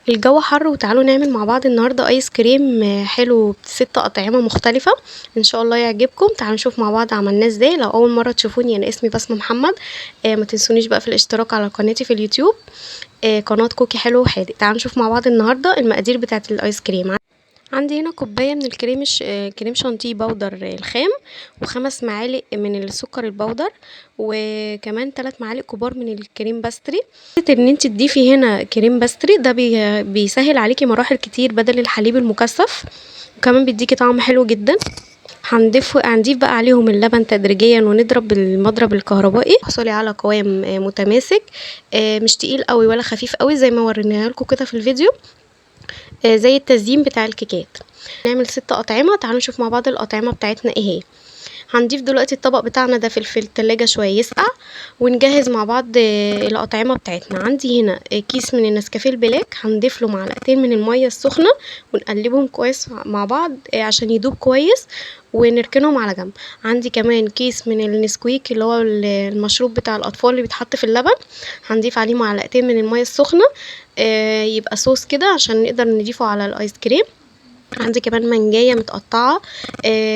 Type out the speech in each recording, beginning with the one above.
الجو حر وتعالوا نعمل مع بعض النهارده ايس كريم حلو ب6 اطعمه مختلفه. ان شاء الله يعجبكم. تعالوا نشوف مع بعض عملناه ازاي. لو اول مره تشوفوني انا اسمي بسمه محمد. ما تنسونيش بقى في الاشتراك على قناتي في اليوتيوب، قناه كوكي حلو وحادق. تعالوا نشوف مع بعض النهارده المقادير بتاعه الايس كريم. عندي هنا كوبايه من كريم شانتيه بودر الخام، و5 معالق من السكر البودر، وكمان 3 معالق كبار من الكريم باستري. ان انت تضيفي هنا كريم باستري ده بيسهل عليكي مراحل كتير بدل الحليب المكثف، وكمان بيديكي طعم حلو جدا. هنضيف بقى عليهم اللبن تدريجيا ونضرب بالمضرب الكهربائي. حصلي على قوام متماسك، مش تقيل قوي ولا خفيف قوي زي ما وريناها لكم كده في الفيديو، زي التزيين بتاع الكيكات. نعمل 6 اطعمه. تعالوا نشوف مع بعض الاطعمه بتاعتنا ايه هي. هنضيف دلوقتي الطبق بتاعنا ده في التلاجة شويه يسقع، ونجهز مع بعض الاطعمه بتاعتنا. عندي هنا كيس من النسكافيه البلاك، هنضيف له معلقتين من الميه السخنه ونقلبهم كويس مع بعض عشان يدوب كويس ونركنهم على جنب. عندي كمان كيس من النسكويك اللي هو المشروب بتاع الاطفال اللي بيتحط في اللبن، هنضيف عليه معلقتين من الميه السخنه، يبقى صوص كده عشان نقدر نضيفه على الايس كريم. عندي كمان مانجايه متقطعه،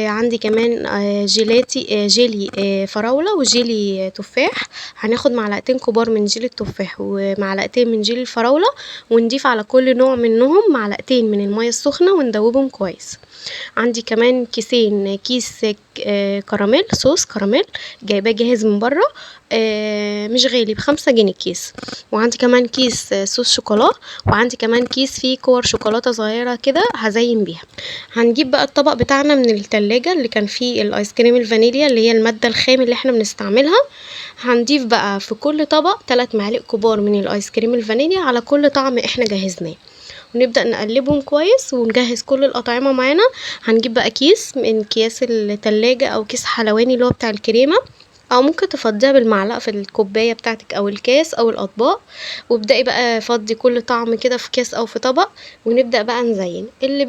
عندي كمان جيلاتي جيلي فراوله وجيلي تفاح. هناخد معلقتين كبار من جيلي التفاح ومعلقتين من جيلي الفراوله، ونضيف على كل نوع منهم معلقتين من الميه السخنه وندوبهم كويس. عندي كمان كيس كراميل، صوص كراميل جايباه جاهز من بره، مش غالي ب5 جنيه الكيس. وعندي كمان كيس صوص شوكولا، وعندي كمان كيس فيه كور شوكولاته صغيره كده هزين بيها. هنجيب بقى الطبق بتاعنا من التلاجة اللي كان فيه الايس كريم الفانيليا اللي هي الماده الخام اللي احنا بنستعملها. هنضيف بقى في كل طبق 3 معالق كبار من الايس كريم الفانيليا على كل طعم احنا جهزناه، ونبدأ نقلبهم كويس ونجهز كل الأطعمة معانا. هنجيب بقى كيس من اكياس التلاجة او كيس حلواني اللي هو بتاع الكريمة، او ممكن تفضيها بالمعلقة في الكوباية بتاعتك او الكاس او الاطباق، وابدأي بقى فضي كل طعم كده في كاس او في طبق، ونبدأ بقى نزين. اللي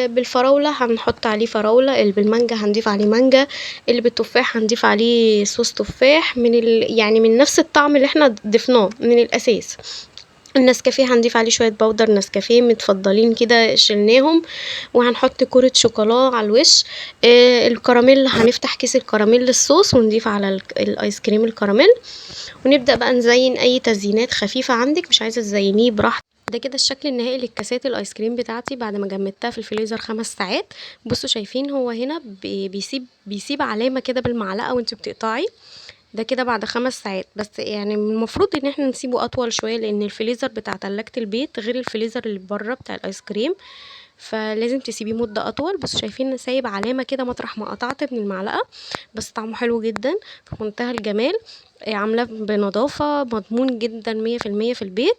بالفراولة هنحط عليه فراولة، اللي بالمانجا هنضيف عليه مانجا، اللي بالتفاح هنضيف عليه صوص تفاح يعني من نفس الطعم اللي احنا ضفناه من الاساس. النسكافيه هنضيف عليه شويه بودر نسكافيه متفضلين كده شلناهم، وهنحط كرة شوكولا على الوش. الكراميل هنفتح كيس الكراميل الصوص ونضيف على الايس كريم الكراميل، ونبدأ بقى نزين اي تزيينات خفيفة عندك، مش عايزة تزينيه براحتك. ده كده الشكل النهائي للكاسات الايس كريم بتاعتي بعد ما جمدتها في الفريزر 5 ساعات. بصوا شايفين هو هنا بيسيب علامة كده بالمعلقة وانت بتقطعي. ده كده بعد 5 ساعات، بس يعني المفروض ان احنا نسيبه اطول شوية لان الفريزر بتاع تلاجة البيت غير الفريزر اللي بره بتاع الايس كريم، فلازم تسيبيه مدة اطول. بس شايفين سايب علامة كده مطرح ما قطعت من المعلقة، بس طعمه حلو جدا في منتهى الجمال. عاملاه بنظافة، مضمون جدا 100% في البيت.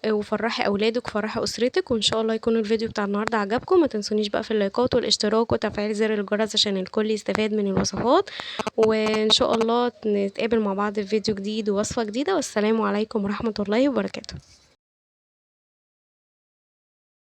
وفرحي اولادك وفرحي اسرتك. وان شاء الله يكون الفيديو بتاع النهارده عجبكم. ما تنسونيش بقى في اللايكات والاشتراك وتفعيل زر الجرس عشان الكل يستفاد من الوصفات. وان شاء الله نتقابل مع بعض في فيديو جديد ووصفة جديدة، والسلام عليكم ورحمة الله وبركاته.